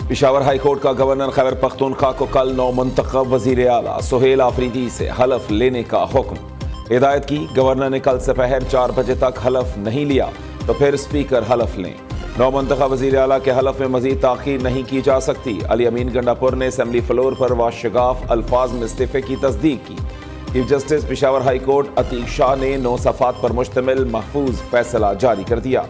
Peshawar high court का governor Khyber Pakhtunkhwa को कल नौ मुंतखब वजीर आला सुहेल आफरीदी से हलफ लेने का हुक्म। हिदायत की, गवर्नर ने कल दोपहर 4 बजे तक हलफ नहीं लिया तो फिर स्पीकर हलफ लें। नौ मुंतखब वजीर आला के हलफ में मजीद ताखीर नहीं की जा सकती। अली अमीन गंडापुर ने असम्बली फ्लोर पर वाशगाफ अल्फाज में इस्तीफे की तस्दीक की। Chief justice Peshawar high court Atiq Shah ने 9 सफ़ात पर मुश्तमिल महफूज फैसला जारी कर दिया।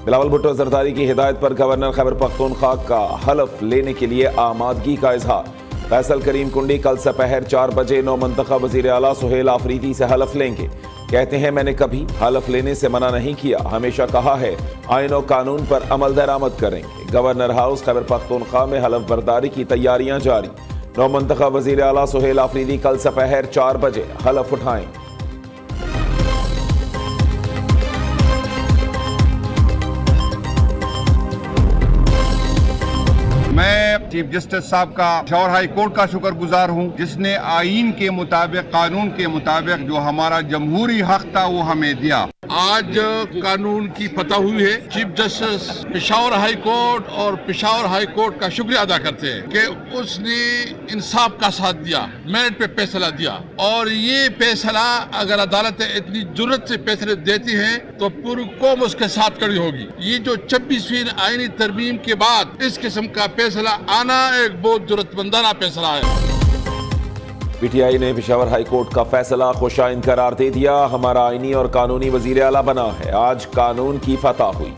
बिलावल भुट्टो जरदारी की हिदायत पर गवर्नर खैबर पख्तूनख्वा का हलफ लेने के लिए आमादगी का इजहार। फैसल करीम कुंडी कल दोपहर 4 बजे नौ मुंतखब वज़ीर आला सुहेल आफरीदी से हलफ लेंगे। कहते हैं, मैंने कभी हलफ लेने से मना नहीं किया, हमेशा कहा है आईन और कानून पर अमल दरामद करेंगे। गवर्नर हाउस खैबर पख्तूनख्वा में हलफ बर्दारी की तैयारियां जारी। नौ मुंतखब वज़ीर आला सुहेल आफरीदी कल दोपहर 4 बजे हलफ उठाएंगे। मैं चीफ जस्टिस साहब का पेशावर हाई कोर्ट का शुक्रगुजार हूँ, जिसने आईन के मुताबिक, कानून के मुताबिक जो हमारा जमहूरी हक था वो हमें दिया। आज कानून की फतह हुई है। Chief justice Peshawar high court और पेशावर हाई कोर्ट का शुक्रिया अदा करते हैं कि उसने इंसाफ का साथ दिया, मेरिट पे फैसला दिया। और ये फैसला अगर अदालतें इतनी जुर्रत से फैसले देती हैं तो पूरी कौम उसके साथ खड़ी होगी। ये जो 26वीं आईनी तरमीम के बाद इस किस्म का फैसला आना एक बहुत जुर्रतमंदाना फैसला है। पीटीआई ने पेशावर हाई कोर्ट का फैसला खुशाइन करार दे दिया। हमारा आईनी और कानूनी वजीर आला बना है। आज कानून की फतह हुई।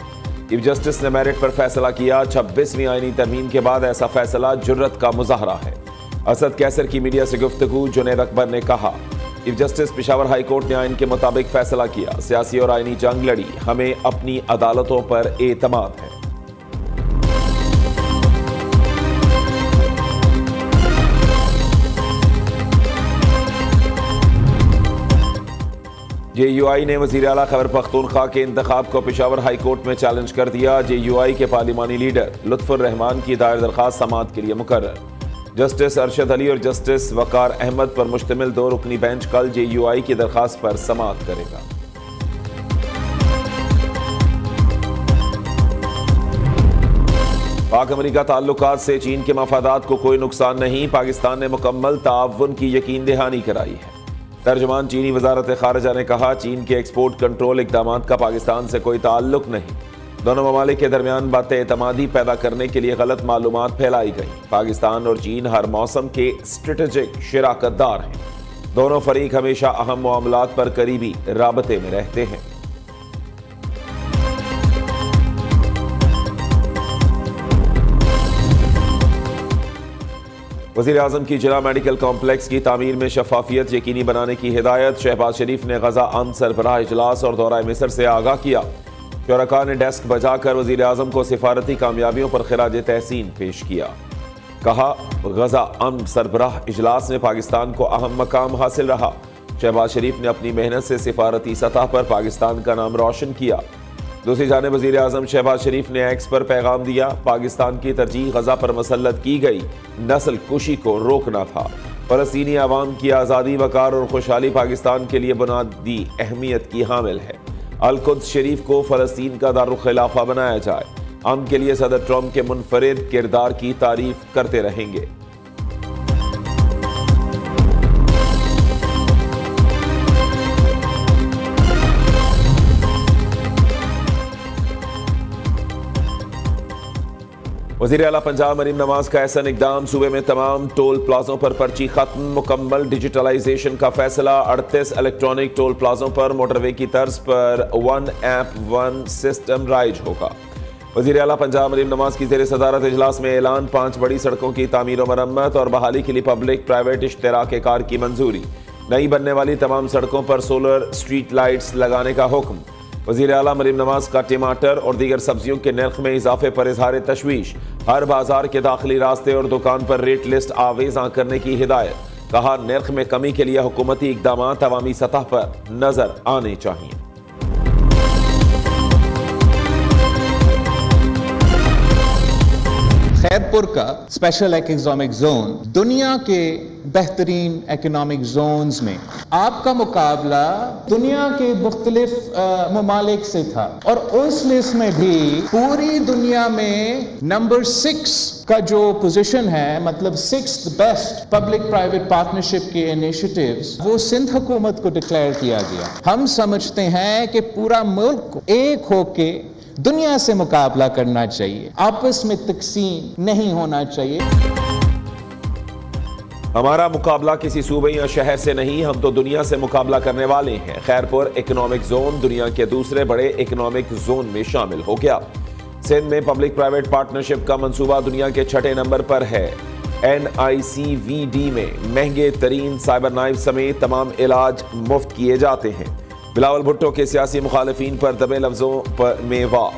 चीफ जस्टिस ने मेरिट पर फैसला किया। 26वीं आईनी तरमीम के बाद ऐसा फैसला जुर्रत का मुजाहरा है। असद कैसर की मीडिया से गुफ्तगू जुनैद अकबर ने कहा, chief justice Peshawar high court ने आईन के मुताबिक फैसला किया, सियासी और आईनी जंग लड़ी, हमें अपनी अदालतों पर एतमाद है। JUI ने वज़ीर आला खैबर पख्तूनख्वा के इंतखाब को पेशावर हाई कोर्ट में चैलेंज कर दिया। JUI के पार्लिमानी लीडर लुत्फुर रहमान की दायर दरख्वास्त समाअत के लिए मुकर्रर। जस्टिस अरशद अली और जस्टिस वकार अहमद पर मुश्तमिल 2 रुकनी बेंच कल JUI की दरख्वास्त पर समाअत करेगा। पाक अमेरिका ताल्लुकात से चीन के मफादात को कोई नुकसान नहीं, पाकिस्तान ने मुकम्मल ताअव्वुन की यकीन दहानी कराई है। तर्जुमान चीनी वजारत खारजा ने कहा, चीन के एक्सपोर्ट कंट्रोल इकदामात का पाकिस्तान से कोई ताल्लुक नहीं। दोनों ममालिक के दरमियान बात-ए-एतमादी पैदा करने के लिए गलत मालूमात फैलाई गई। पाकिस्तान और चीन हर मौसम के स्ट्रेटेजिक शराकतदार हैं। दोनों फरीक हमेशा अहम मामलात पर करीबी राबते में रहते हैं। वज़ीर आज़म की जिला मेडिकल कॉम्प्लेक्स की तामीर में शफाफियत यकीनी बनाने की हिदायत। शहबाज शरीफ ने गजा अमन सरबराह इजलास और दौरा मिस्र से आगाह किया। शुरका ने डेस्क बजाकर वज़ीर आज़म को सिफारती कामयाबियों पर खिराज तहसीन पेश किया। कहा, गजा अमन सरबराह इजलास में पाकिस्तान को अहम मकाम हासिल रहा। शहबाज शरीफ ने अपनी मेहनत से सिफारती सतह पर पाकिस्तान का नाम रोशन किया। दूसरी जानिब वज़ीर आज़म शहबाज शरीफ ने एक्स पर पैगाम दिया, पाकिस्तान की तरजीह गजा पर मसल्लत की गई नस्ल कुशी को रोकना था। फ़लस्तीनी आवाम की आज़ादी, वकार और खुशहाली पाकिस्तान के लिए बुनियादी अहमियत की हामिल है। अल-कुद्स शरीफ को फ़लस्तीन का दारुल खिलाफा बनाया जाए। अमन के लिए सदर ट्रम्प के मुनफरिद किरदार की तारीफ करते रहेंगे। वज़ीर आला पंजाब मरीम नवाज का ऐसा इक़दाम, सूबे में तमाम टोल प्लाजों पर पर्ची खत्म, मुकम्मल डिजिटलाइजेशन का फैसला। 38 इलेक्ट्रॉनिक टोल प्लाजों पर मोटरवे की तर्ज पर 1 ऐप 1 सिस्टम राइज होगा। वज़ीर आला पंजाब मरीम नवाज की ज़ेर सदारत इजलास में ऐलान, 5 बड़ी सड़कों की तामीर व मरम्मत और बहाली के लिए पब्लिक प्राइवेट इश्तराक कार की मंजूरी। नई बनने वाली तमाम सड़कों पर सोलर स्ट्रीट लाइट्स लगाने का हुक्म। वज़ीर आला मरीम नवाज का टमाटर और दीगर सब्जियों के नर्ख में इजाफे पर इजहार तशवीश। हर बाजार के दाखिली रास्ते और दुकान पर रेट लिस्ट आवेज़ा करने की हिदायत। कहा, नर्ख में कमी के लिए हुकूमती इक़दामात अवामी सतह पर नजर आने चाहिए। खैरपुर का स्पेशल इकोनॉमिक जोन दुनिया के बेहतरीन इकोनॉमिक जोन्स में आपका मुकाबला दुनिया के मुख्तलिफ ममालिक से था, और उस लिस्ट में भी पूरी दुनिया में नंबर 6 का जो पोजीशन है, मतलब 6th best public private partnership के इनिशिएटिव्स, वो सिंध हुकूमत को डिक्लेयर किया गया। हम समझते हैं कि पूरा मुल्क एक होके दुनिया से मुकाबला करना चाहिए, आपस में तकसीम नहीं होना चाहिए। हमारा मुकाबला किसी सूबे या शहर से नहीं, हम तो दुनिया से मुकाबला करने वाले हैं। खैरपुर इकोनॉमिक जोन दुनिया के दूसरे बड़े इकोनॉमिक जोन में शामिल हो गया। सिंध में पब्लिक प्राइवेट पार्टनरशिप का मंसूबा दुनिया के 6ठे नंबर पर है। NICVD में महंगे तरीन साइबर नाइफ समेत तमाम इलाज मुफ्त किए जाते हैं। बिलावल भुट्टो के सियासी मुखालिफिन पर दबे लफ्जों में वार।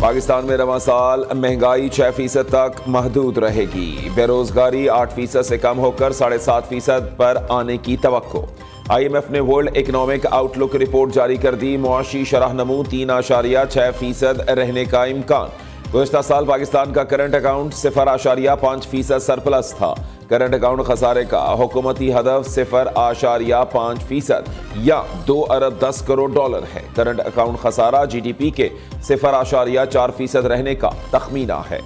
पाकिस्तान में रवां साल महंगाई 6% तक महदूद रहेगी। बेरोजगारी 8% से कम होकर 7.5% पर आने की तवक्को। IMF ने वर्ल्ड इकोनॉमिक आउटलुक रिपोर्ट जारी कर दी। मुआशी शरह नमू 3.6% रहने का इम्कान। गुज़श्ता साल पाकिस्तान का करंट अकाउंट 0.5% सरप्लस था। करंट अकाउंट खसारे का हुकूमती हदफ 0.5% या $2 अरब 10 करोड़ है। करंट अकाउंट खसारा GDP के 0.4% रहने का तखमीना है।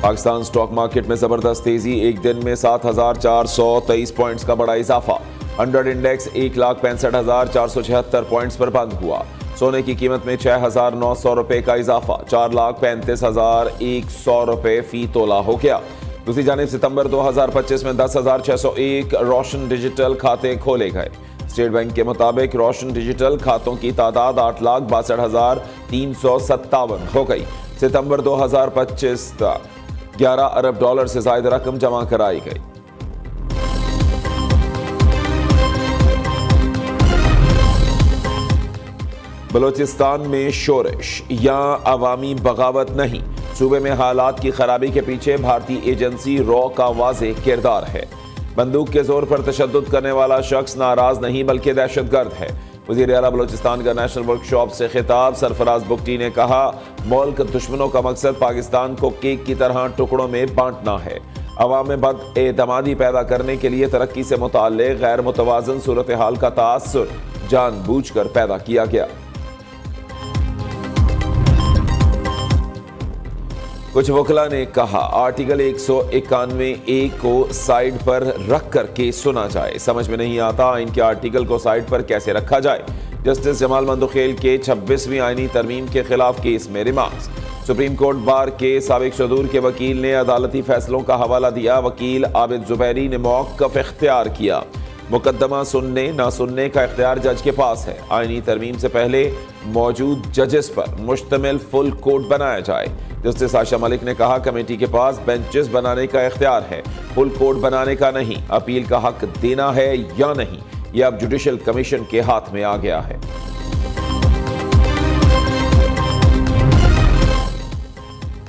पाकिस्तान स्टॉक मार्केट में जबरदस्त तेजी, एक दिन में 7,423 पॉइंट्स का बड़ा इजाफा। 100 इंडेक्स 1,65,476 पॉइंट्स पर बंद हुआ। सोने की कीमत में 6,900 रुपए का इजाफा, 4,35,100 रुपए फी तोला हो गया। दूसरी जानिब सितंबर 2025 में 10,601 रोशन डिजिटल खाते खोले गए। स्टेट बैंक के मुताबिक रोशन डिजिटल खातों की तादाद 8,62,357 हो गई। सितंबर 2025 तक $11 अरब से ज्यादा रकम जमा कराई गई। बलोचिस्तान में शोरश या अवामी बगावत नहीं, सूबे में हालात की खराबी के पीछे भारतीय एजेंसी रॉ का वाज़ेह किरदार है। बंदूक के जोर पर तशद्दुद करने वाला शख्स नाराज नहीं बल्कि दहशतगर्द है। वज़ीर आला बलोचिस्तान का नेशनल वर्कशॉप से खिताब सरफराज बुगटी ने कहा, मुल्क दुश्मनों का मकसद पाकिस्तान को केक की तरह टुकड़ों में बांटना है। अवाम में बद-एतमादी पैदा करने के लिए तरक्की से मुताल्लिक़ गैर मुतवाज़न सूरत हाल का तासुर जानबूझकर पैदा किया गया। कुछ वकला ने कहा, आर्टिकल 191A को साइड पर रख कर केस सुना जाए। समझ में नहीं आता आइन के आर्टिकल को साइड पर कैसे रखा जाए। जस्टिस जमाल मंदुखेल के 26वीं आइनी तरमीम के खिलाफ केस में रिमार्क्स। सुप्रीम कोर्ट बार के साबिक सदूर के वकील ने अदालती फैसलों का हवाला दिया। वकील आबिद जुबैरी ने मौक़िफ़ इख्तियार किया। मुकदमा सुनने ना सुनने का इख्तियार जज के पास है। आइनी तरमीम से पहले मौजूद जजेस पर मुश्तमिल फुल कोर्ट बनाया जाए। जस्टिस आशा मलिक ने कहा, कमेटी के पास बेंचेस बनाने का इख्तियार है, फुल कोर्ट बनाने का नहीं। अपील का हक देना है या नहीं, यह अब जुडिशल कमीशन के हाथ में आ गया है।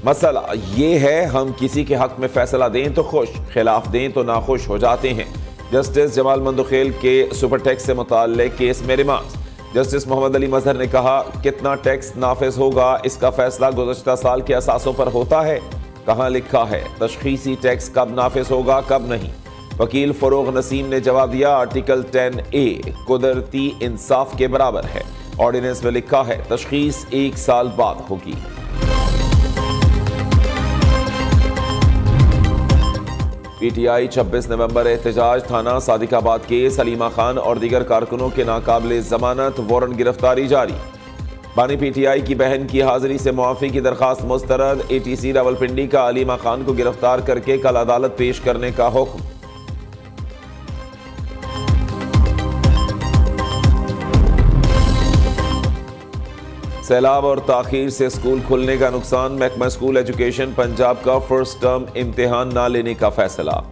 मसला ये है, हम किसी के हक में फैसला दें तो खुश, खिलाफ दें तो नाखुश हो जाते हैं। जस्टिस जमाल मंदुखेल के सुपर टैक्स से मुताल्लिक केस में रिमार्क्स। जस्टिस मोहम्मद अली मजहर ने कहा, कितना टैक्स नाफिज होगा इसका फैसला गुज़श्ता साल के असासों पर होता है। कहाँ लिखा है तशखीसी टैक्स कब नाफिज होगा कब नहीं। वकील फरोग नसीम ने जवाब दिया, आर्टिकल 10A कुदरती इंसाफ के बराबर है। ऑर्डिनेंस में लिखा है तशखीस 1 साल बाद होगी। PTI 26 नवंबर एहतजाज, थाना सादिकाबाद के सलीमा खान और दीगर कारकुनों के नाकाबिले जमानत वारंट गिरफ्तारी जारी। बानी PTI की बहन की हाजिरी से मुआफ़ी की दरखास्त मुस्तरद। ATC रावलपिंडी का अलीमा खान को गिरफ्तार करके कल अदालत पेश करने का हुक्म। सैलाब और ताखीर से स्कूल खुलने का नुकसान, महकमा स्कूल एजुकेशन पंजाब का फर्स्ट टर्म इम्तिहान न लेने का फैसला।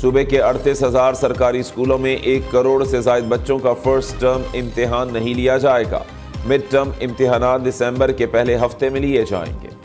सूबे के 38,000 सरकारी स्कूलों में 1 करोड़ से ज्यादा बच्चों का फर्स्ट टर्म इम्तिहान नहीं लिया जाएगा। मिड टर्म इम्तिहानात दिसंबर के पहले हफ्ते में लिए जाएंगे।